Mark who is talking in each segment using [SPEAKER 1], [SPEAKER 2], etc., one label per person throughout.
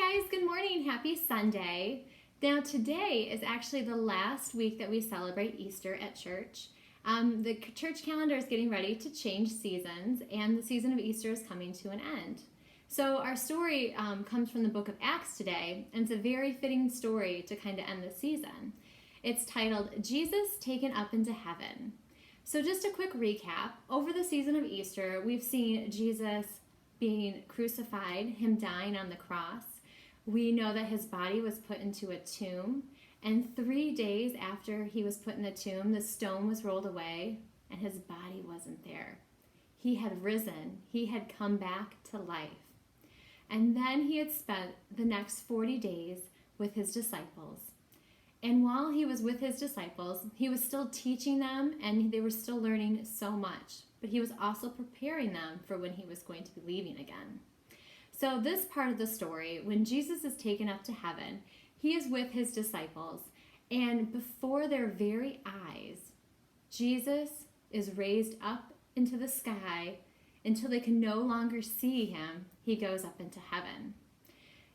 [SPEAKER 1] guys, good morning. Happy Sunday. Now today is actually the last week that we celebrate Easter at church. The church calendar is getting ready to change seasons, and the season of Easter is coming to an end. So our story comes from the book of Acts today, and it's a very fitting story to kind of end the season. It's titled, Jesus Taken Up into Heaven. So just a quick recap. Over the season of Easter, we've seen Jesus being crucified, him dying on the cross. We know that his body was put into a tomb, and 3 days after he was put in the tomb, the stone was rolled away, and his body wasn't there. He had risen. He had come back to life. And then he had spent the next 40 days with his disciples. And while he was with his disciples, he was still teaching them, and they were still learning so much. But he was also preparing them for when he was going to be leaving again. So this part of the story, when Jesus is taken up to heaven, he is with his disciples, and before their very eyes, Jesus is raised up into the sky until they can no longer see him. He goes up into heaven.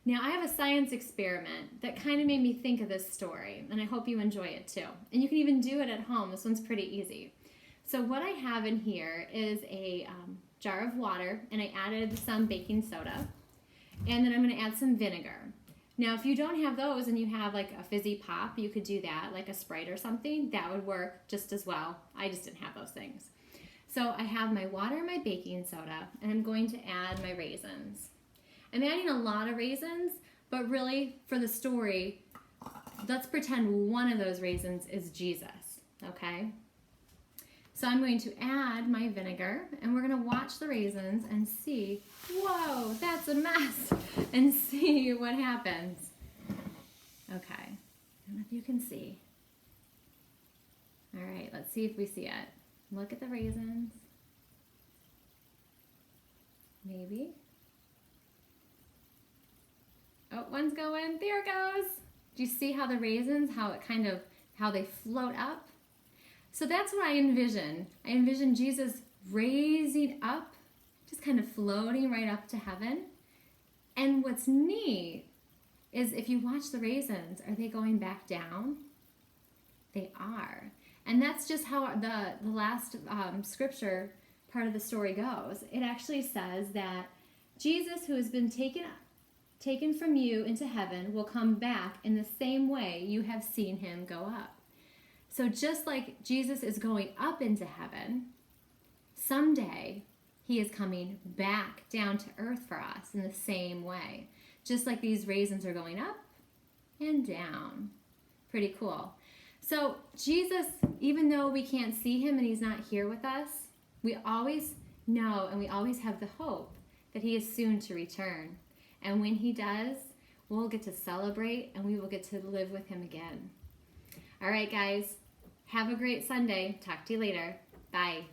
[SPEAKER 1] Now, I have a science experiment that kind of made me think of this story, and I hope you enjoy it too. And you can even do it at home. This one's pretty easy. So what I have in here is a jar of water, and I added some baking soda, and then I'm going to add some vinegar. Now, if you don't have those and you have like a fizzy pop, you could do that, like a Sprite or something. That would work just as well. I just didn't have those things. So I have my water and my baking soda, and I'm going to add my raisins. I'm adding a lot of raisins, but really for the story, let's pretend one of those raisins is Jesus, okay? So I'm going to add my vinegar, and we're going to watch the raisins and see, whoa, that's a mess, and see what happens. Okay, I don't know if you can see. All right, let's see if we see it. Look at the raisins. Maybe. Oh, one's going. There it goes. Do you see how the raisins, how they float up? So that's what I envision. I envision Jesus raising up, just kind of floating right up to heaven. And what's neat is if you watch the raisins, are they going back down? They are. And that's just how the last scripture part of the story goes. It actually says that Jesus, who has been taken from you into heaven, will come back in the same way you have seen him go up. So just like Jesus is going up into heaven, someday he is coming back down to earth for us in the same way. Just like these raisins are going up and down. Pretty cool. So Jesus, even though we can't see him and he's not here with us, we always know and we always have the hope that he is soon to return. And when he does, we'll get to celebrate and we will get to live with him again. All right, guys, have a great Sunday. Talk to you later. Bye.